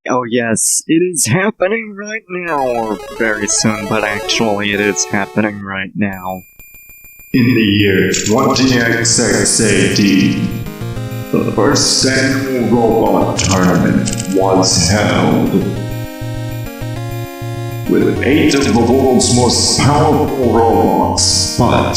Oh yes, it is happening right now, or very soon, but actually it is happening right now. In the year 20XX AD, the first annual robot tournament was held, with 8 of the world's most powerful robots, but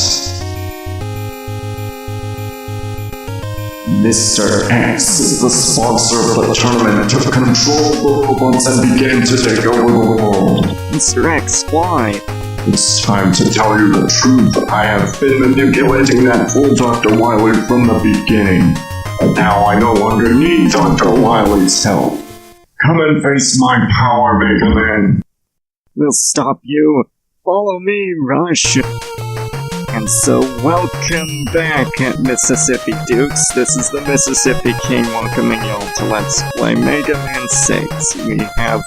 Mr. X, the sponsor of the tournament, took control of the robots and began to take over the world. Mr. X, why? It's time to tell you the truth. I have been manipulating that fool Dr. Wily from the beginning, but now I no longer need Dr. Wily's help. Come and face my power, Mega Man. We'll stop you. Follow me, Rush. And so, welcome back, Mississippi Dukes. This is the Mississippi King welcoming y'all to Let's Play Mega Man 6. We have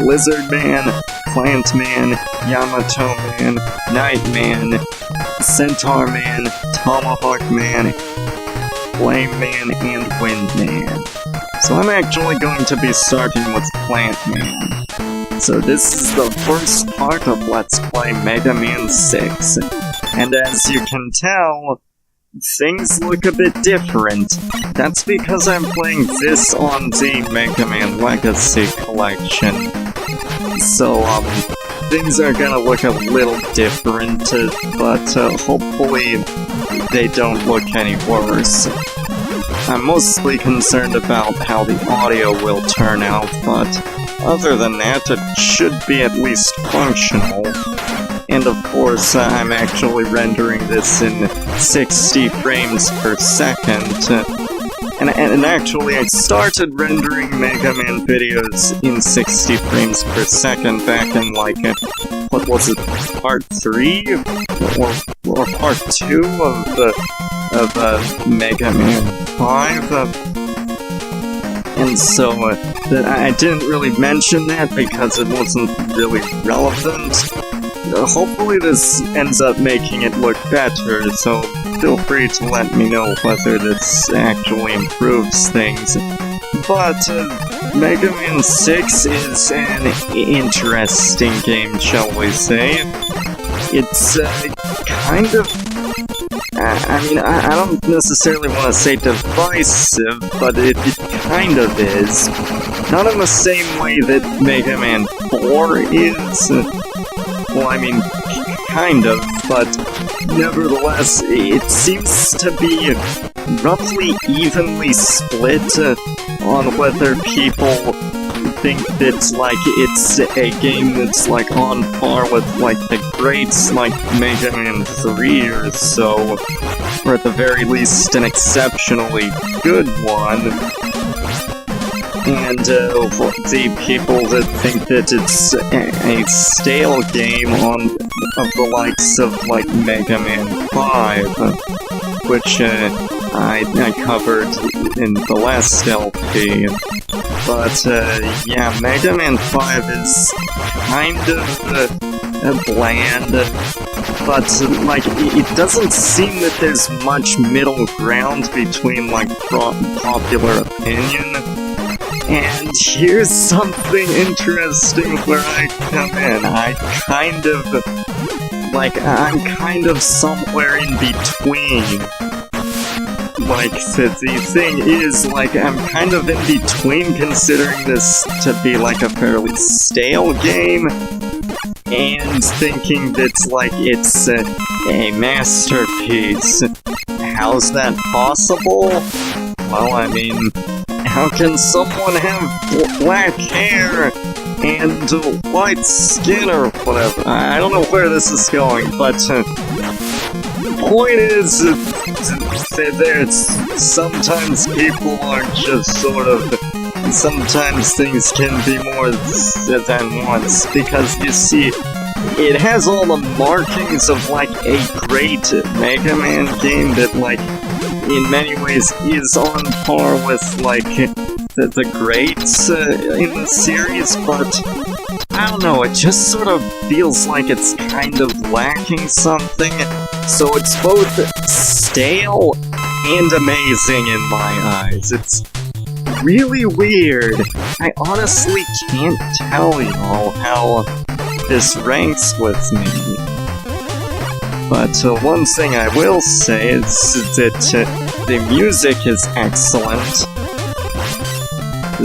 Lizard Man, Plant Man, Yamato Man, Night Man, Centaur Man, Tomahawk Man, Flame Man, and Wind Man. So I'm actually going to be starting with Plant Man. So this is the first part of Let's Play Mega Man 6. And as you can tell, things look a bit different. That's because I'm playing this on the Mega Man Legacy Collection. So, things are gonna look a little different, but hopefully they don't look any worse. I'm mostly concerned about how the audio will turn out, but other than that, it should be at least functional. And of course, I'm actually rendering this in 60 frames per second. And actually, I started rendering Mega Man videos in 60 frames per second back in, like, what was it, part 3? Or part 2 of Mega Man 5? And so, I didn't really mention that because it wasn't really relevant. Hopefully this ends up making it look better, so feel free to let me know whether this actually improves things. But Mega Man 6 is an interesting game, shall we say. It's kind of... I don't necessarily want to say divisive, but it kind of is. Not in the same way that Mega Man 4 is. Well, I mean, kind of, but nevertheless, it seems to be roughly evenly split on whether people think that, like, it's a game that's, like, on par with, like, the greats like Mega Man 3 or so, or at the very least an exceptionally good one. And for the people that think that it's a stale game of the likes of, like, Mega Man 5, which I covered in the last LP. But yeah, Mega Man 5 is kind of bland, but, like, it doesn't seem that there's much middle ground between, like, popular opinion. And here's something interesting where I come in. I'm kind of somewhere in between. Like, the thing is, like, I'm kind of in between considering this to be, like, a fairly stale game, and thinking that, like, it's a masterpiece. How's that possible? Well, I mean, how can someone have black hair and white skin or whatever? I don't know where this is going, but the point is that sometimes people are just sort of... Sometimes things can be more than once, because you see, it has all the markings of, like, a great Mega Man game that, like, in many ways is on par with, like, the greats in the series, but I don't know, it just sort of feels like it's kind of lacking something, so it's both stale and amazing in my eyes. really weird. I honestly can't tell y'all how this ranks with me. But one thing I will say is that the music is excellent.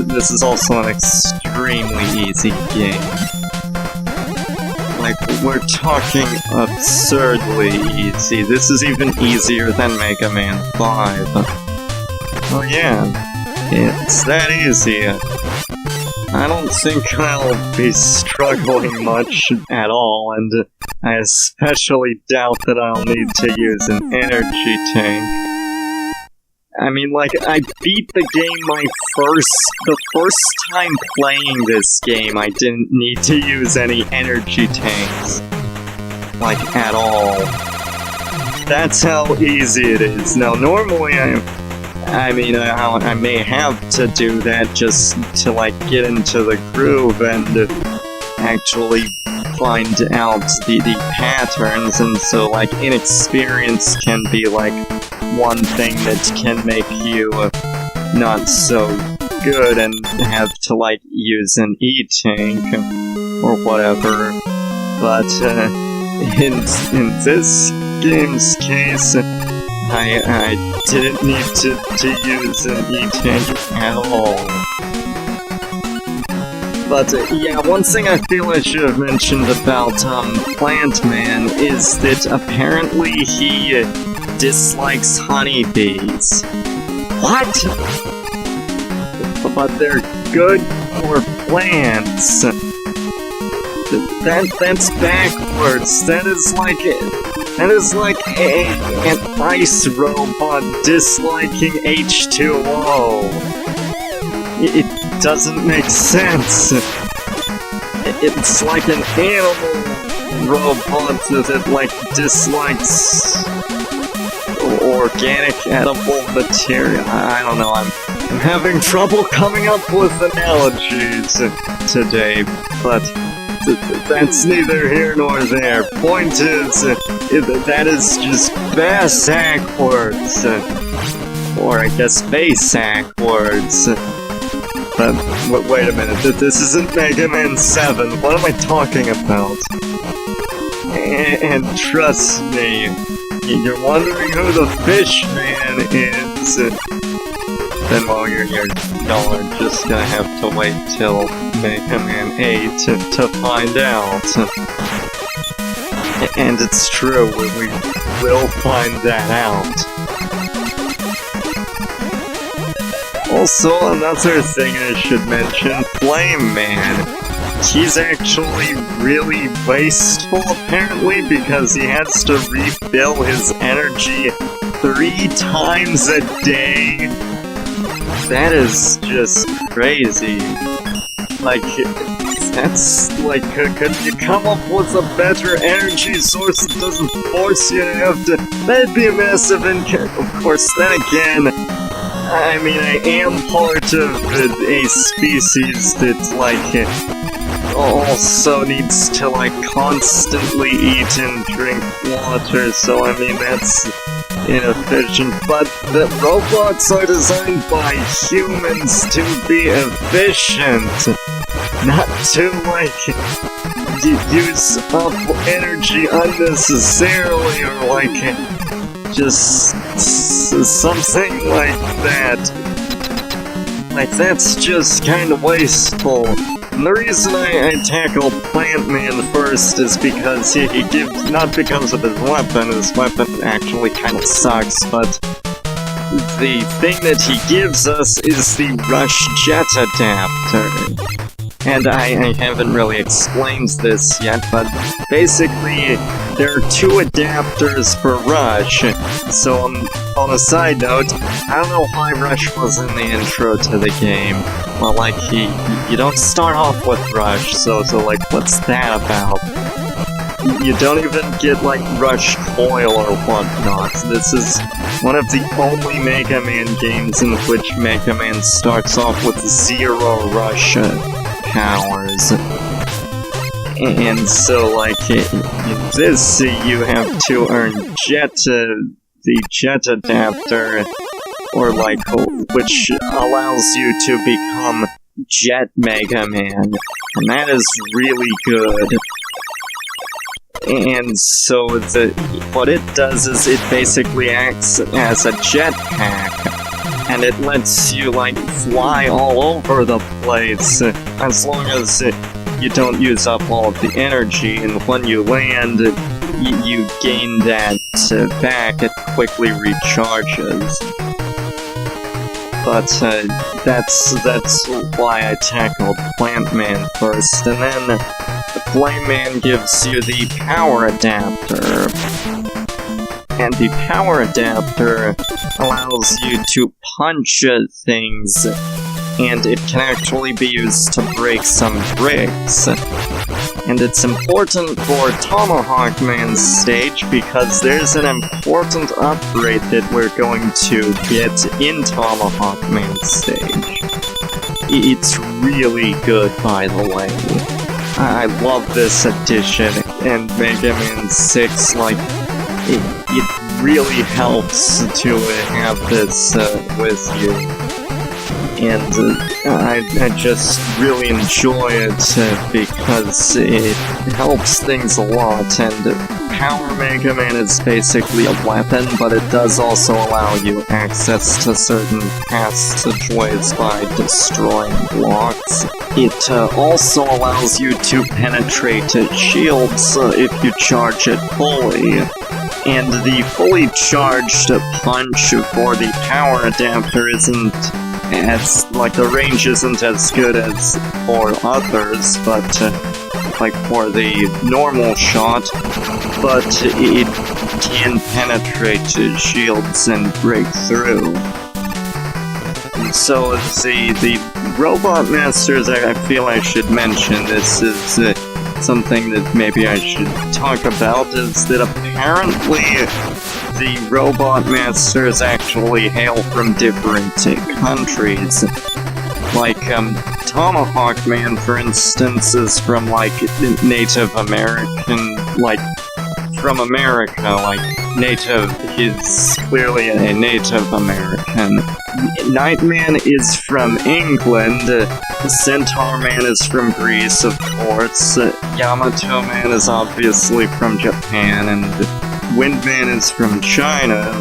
This is also an extremely easy game. Like, we're talking absurdly easy. This is even easier than Mega Man 5. Oh yeah, it's that easy. I don't think I'll be struggling much at all, and I especially doubt that I'll need to use an energy tank. I mean, like, I beat the game the first time playing this game, I didn't need to use any energy tanks. Like, at all. That's how easy it is. Now, normally I may have to do that just to, like, get into the groove and actually find out the patterns, and so, like, inexperience can be, like, one thing that can make you not so good and have to, like, use an E-tank or whatever. But in this game's case, I didn't need to use an E-tank at all. But yeah, one thing I feel I should have mentioned about Plant Man is that apparently he dislikes honeybees. What? But they're good for plants. That's backwards. That is like an ice robot disliking H2O. It doesn't make sense. It's like an animal robot that, like, dislikes organic edible material. I don't know, I'm having trouble coming up with analogies today, but that's neither here nor there. Point is, that is just backwards. Or I guess backwards. But wait a minute, this isn't Mega Man 7. What am I talking about? And trust me, you're wondering who the Fish Man is. Then, well, you're just gonna have to wait till Mega Man 8 to find out. And it's true, we will find that out. Also, another thing I should mention, Flame Man. He's actually really wasteful, apparently, because he has to refill his energy 3 times a day. That is just crazy. Like, that's like, could you come up with a better energy source that doesn't force you to have to... That'd be a massive Of course, then again, I mean, I am part of a species that, like, also needs to, like, constantly eat and drink water, so I mean, that's inefficient. But the robots are designed by humans to be efficient, not to, like, use up energy unnecessarily, or, like, just something like that. Like, that's just kind of wasteful. And the reason I tackle Plant Man first is because he gives, not because of his weapon actually kind of sucks, but the thing that he gives us is the Rush Jet Adapter. And I haven't really explained this yet, but basically there are 2 adapters for Rush. So on a side note, I don't know why Rush was in the intro to the game. Well, like, you don't start off with Rush, so like, what's that about? You don't even get, like, Rush Coil or whatnot. This is one of the only Mega Man games in which Mega Man starts off with 0 Rush powers. And so, like, in this, you have to earn the Jet Adapter, or like, which allows you to become Jet Mega Man, and that is really good. And so what it does is it basically acts as a jetpack, and it lets you like fly all over the place as long as you don't use up all of the energy, and when you land, you gain that back. It quickly recharges. But that's why I tackled Plant Man first, and then Flame Man gives you the power adapter. And the power adapter allows you to punch things, and it can actually be used to break some bricks. And it's important for Tomahawk Man's stage because there's an important upgrade that we're going to get in Tomahawk Man's stage. It's really good, by the way. I love this addition, and Mega Man 6, like, it really helps to have this with you. And I just really enjoy it because it helps things a lot, and Power Mega Man is basically a weapon, but it does also allow you access to certain passageways by destroying blocks. It also allows you to penetrate shields if you charge it fully. And the fully charged punch for the power adapter isn't as, like, the range isn't as good as for others, but, like, for the normal shot, but it can penetrate shields and break through. And so the Robot Masters, I feel I should mention, this is something that maybe I should talk about, is that apparently the Robot Masters actually hail from different countries. Like, Tomahawk Man, for instance, is from, like, Native American, like, from America, like, Native, he's clearly a Native American. Nightman is from England, Centaur Man is from Greece, of course, Yamato Man is obviously from Japan, and Windman is from China,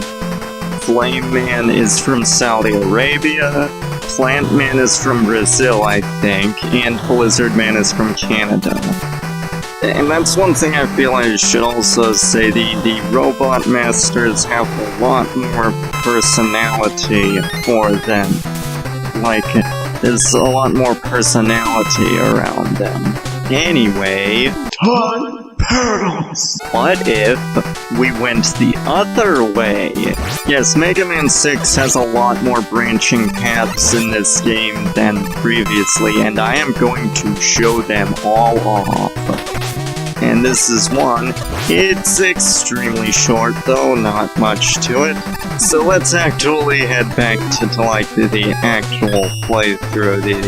Flame Man is from Saudi Arabia, Plant Man is from Brazil, I think, and Blizzard Man is from Canada. And that's one thing I feel I should also say, the Robot Masters have a lot more personality for them. Like, there's a lot more personality around them. Anyway, Time Paradox! what if we went the other way? Yes, Mega Man 6 has a lot more branching paths in this game than previously, and I am going to show them all off. And this is one. It's extremely short, though, not much to it. So let's actually head back to like, the actual playthrough.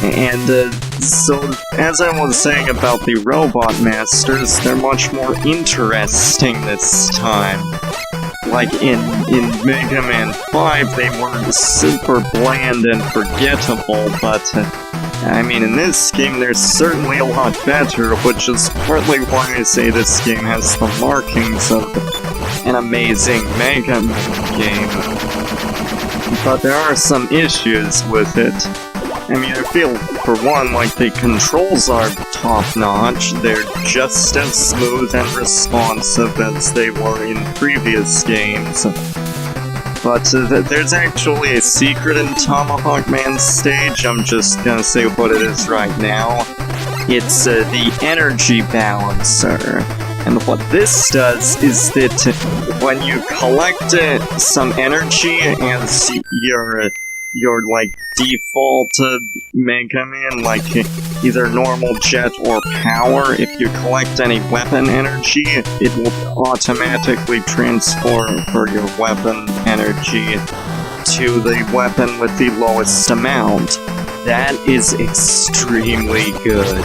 And so, as I was saying about the Robot Masters, they're much more interesting this time. Like, in Mega Man 5, they were super bland and forgettable, but I mean, in this game, they're certainly a lot better, which is partly why I say this game has the markings of an amazing Mega Man game. But there are some issues with it. I mean, I feel, for one, like the controls are top-notch. They're just as smooth and responsive as they were in previous games. But there's actually a secret in Tomahawk Man's stage. I'm just gonna say what it is right now. It's the energy balancer. And what this does is that when you collect some energy as your like default Mega Man, like either normal jet or power, if you collect any weapon energy, it will automatically transform for your weapon energy to the weapon with the lowest amount. That is extremely good.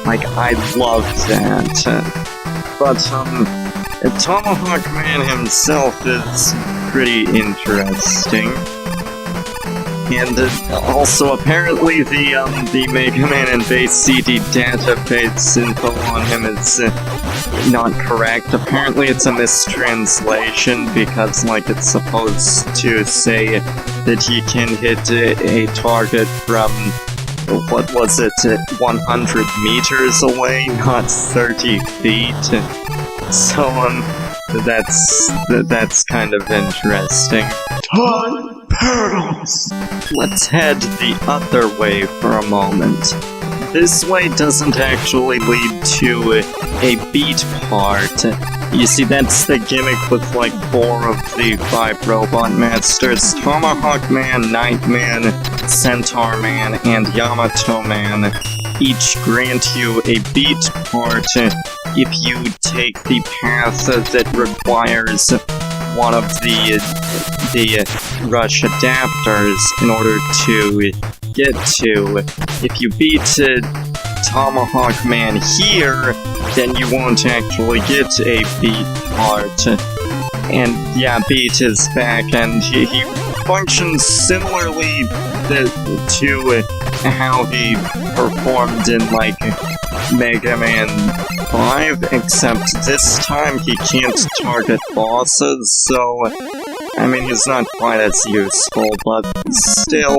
Like, I love that. But Tomahawk Man himself is pretty interesting. And also, apparently, the Mega Man and Base CD database info on him is not correct. Apparently, it's a mistranslation because, like, it's supposed to say that he can hit a target from, what was it, 100 meters away, not 30 feet. So, that's kind of interesting. Time paradox! Let's head the other way for a moment. This way doesn't actually lead to a beat part. You see, that's the gimmick with like 4 of the 5 Robot Masters. Tomahawk Man, Nightman, Centaur Man, and Yamato Man each grant you a beat part if you take the path that requires one of the rush adapters in order to get to. If you beat Tomahawk Man here, then you won't actually get a beat part. And yeah, Beat is back, and he functions similarly to how he performed in, like, Mega Man 5, except this time he can't target bosses, so, I mean, he's not quite as useful, but still,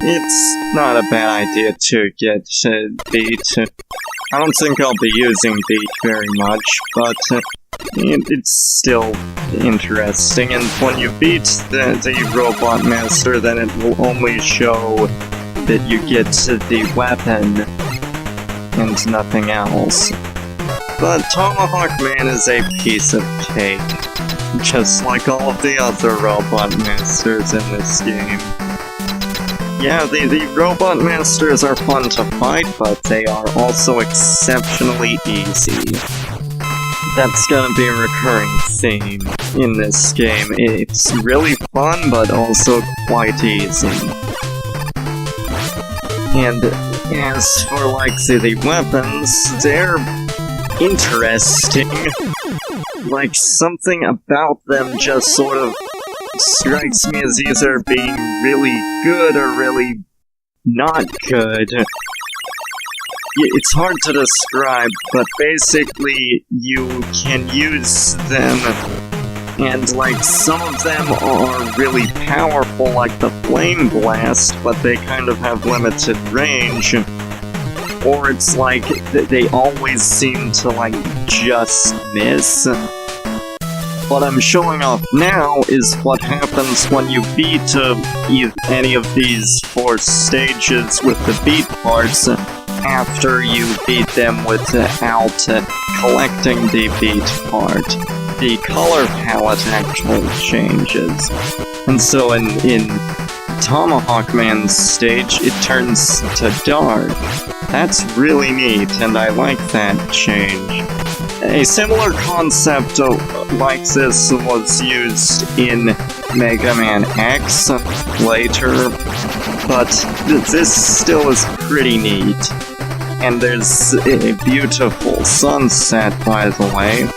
it's not a bad idea to get Beat. I don't think I'll be using Beat very much, but it's still interesting, and when you beat the Robot Master, then it will only show that you get the weapon and nothing else. But Tomahawk Man is a piece of cake, just like all of the other Robot Masters in this game. Yeah, the Robot Masters are fun to fight, but they are also exceptionally easy. That's gonna be a recurring theme in this game. It's really fun, but also quite easy. And as for, like, the weapons, they're interesting. Like, something about them just sort of strikes me as either being really good or really not good. It's hard to describe, but basically you can use them, and like some of them are really powerful, like the Flame Blast, but they kind of have limited range. Or it's like they always seem to like just miss. What I'm showing off now is what happens when you beat any of these 4 stages with the beat parts after you beat them without collecting the beat part. The color palette actually changes. And so in Tomahawk Man's stage, it turns to dark. That's really neat, and I like that change. A similar concept like this was used in Mega Man X later, but this still is pretty neat. And there's a beautiful sunset, by the way.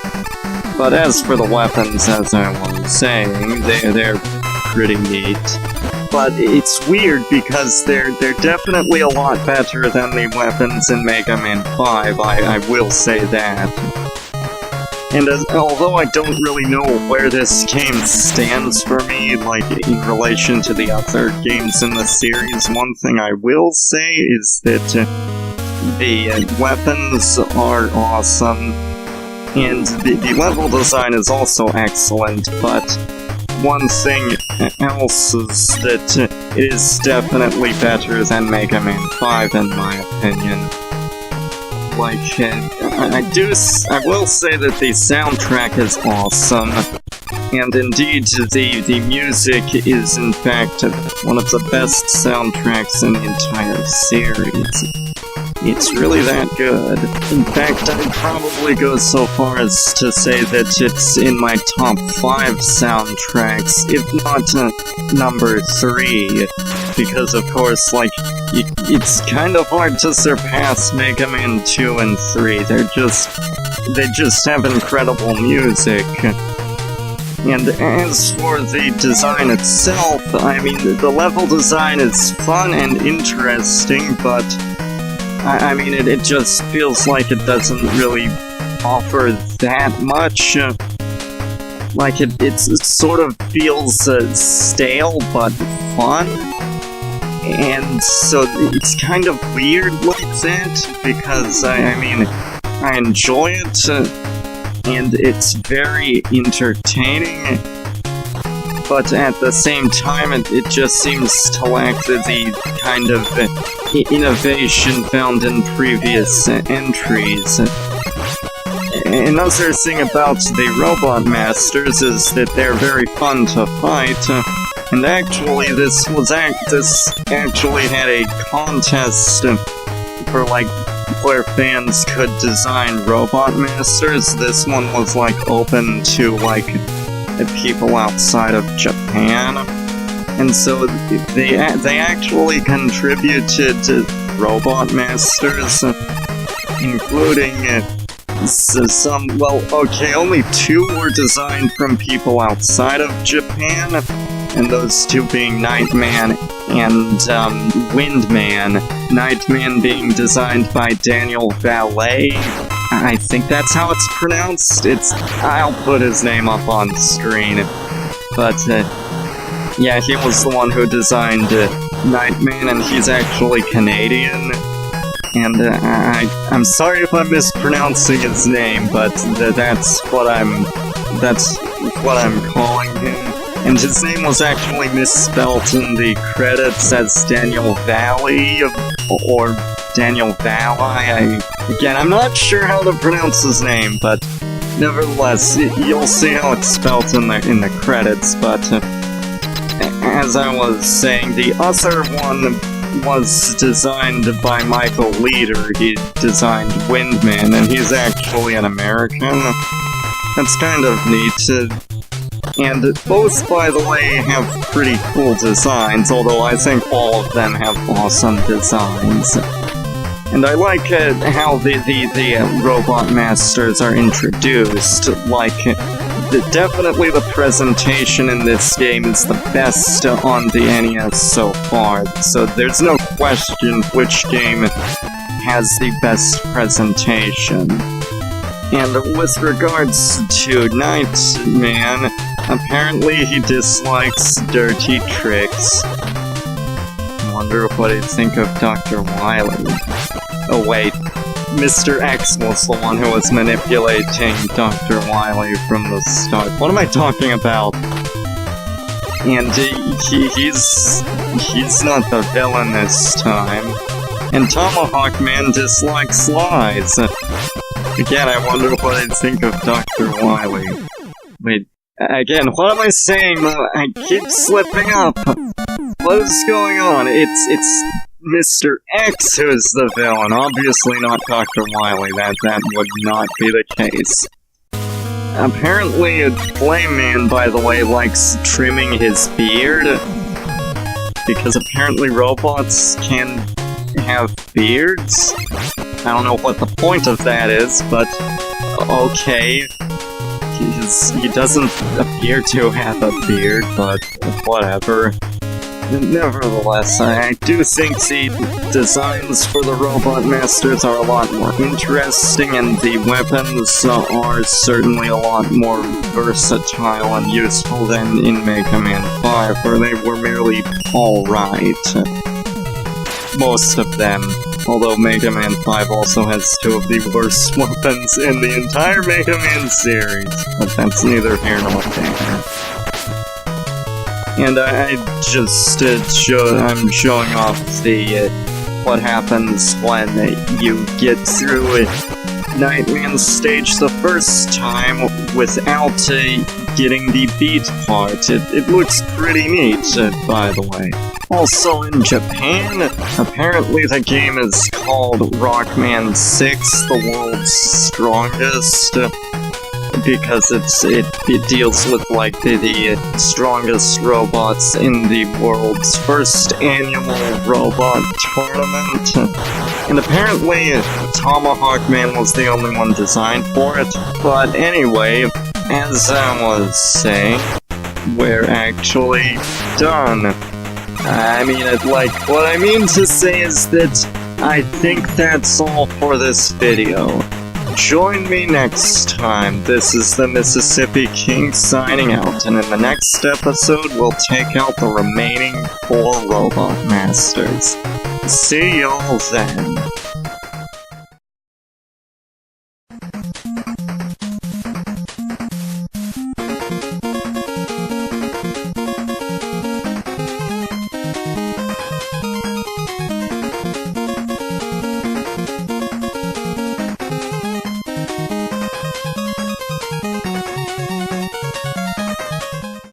But as for the weapons, as I was saying, they're pretty neat. But it's weird because they're definitely a lot better than the weapons in Mega Man 5, I will say that. And although I don't really know where this game stands for me, like, in relation to the other games in the series, one thing I will say is that the weapons are awesome, and the level design is also excellent, but one thing else is that it is definitely better than Mega Man 5 in my opinion. Like, I will say that the soundtrack is awesome, and indeed the music is in fact one of the best soundtracks in the entire series. It's really that good. In fact, I'd probably go so far as to say that it's in my top 5 soundtracks, if not number 3, because of course, like, it's kind of hard to surpass Mega Man 2 and 3. They just have incredible music. And as for the design itself, I mean, the level design is fun and interesting, but I mean, it just feels like it doesn't really offer that much. Like, it sort of feels stale, but fun. And so it's kind of weird like that, because, I mean, I enjoy it, and it's very entertaining, but at the same time, it just seems to lack the kind of innovation found in previous entries. Another thing about the Robot Masters is that they're very fun to fight, and actually this actually had a contest for, like, where fans could design Robot Masters. This one was, like, open to, like, people outside of Japan, and so they actually contributed to Robot Masters, including some, well, okay, only 2 were designed from people outside of Japan, and those 2 being Nightman and Windman. Nightman being designed by Daniel Valet. I think that's how it's pronounced. I'll put his name up on screen. But, yeah, he was the one who designed Nightman, and he's actually Canadian. And I'm sorry if I'm mispronouncing his name, but that's what I'm calling him. And his name was actually misspelt in the credits as Daniel Valley, or Daniel Valley. Again, I'm not sure how to pronounce his name, but nevertheless, you'll see how it's spelt in the credits. But as I was saying, the other one was designed by Michael Leader. He designed Windman, and he's actually an American. That's kind of neat. And both, by the way, have pretty cool designs, although I think all of them have awesome designs. And I like how the Robot Masters are introduced. Like, definitely the presentation in this game is the best on the NES so far, so there's no question which game has the best presentation. And with regards to Nightman, apparently he dislikes dirty tricks. I wonder what he'd think of Dr. Wily. Oh wait, Mr. X was the one who was manipulating Dr. Wily from the start. What am I talking about? And he's not the villain this time. And Tomahawk Man dislikes lies. Again, I wonder what I'd think of Dr. Wily. Wait, again, what am I saying? I keep slipping up. What is going on? It's Mr. X who's the villain, obviously not Dr. Wily. That would not be the case. Apparently, Flameman, by the way, likes trimming his beard, because apparently robots can have beards? I don't know what the point of that is, but okay. He doesn't appear to have a beard, but whatever. Nevertheless, I do think the designs for the Robot Masters are a lot more interesting, and the weapons are certainly a lot more versatile and useful than in Mega Man 5, where they were merely alright. Most of them. Although Mega Man 5 also has 2 of the worst weapons in the entire Mega Man series. But that's neither here nor there. And I'm showing off the what happens when you get through Nightman's stage the first time without getting the beat part. It looks pretty neat, by the way. Also in Japan, apparently the game is called Rockman 6, the world's strongest, because it deals with, like, the strongest robots in the world's first annual robot tournament. And apparently Tomahawk Man was the only one designed for it. But anyway, as I was saying, we're actually done. What I mean to say is that I think that's all for this video. Join me next time. This is the Mississippi King signing out, and in the next episode, we'll take out the remaining 4 Robot Masters. See y'all then.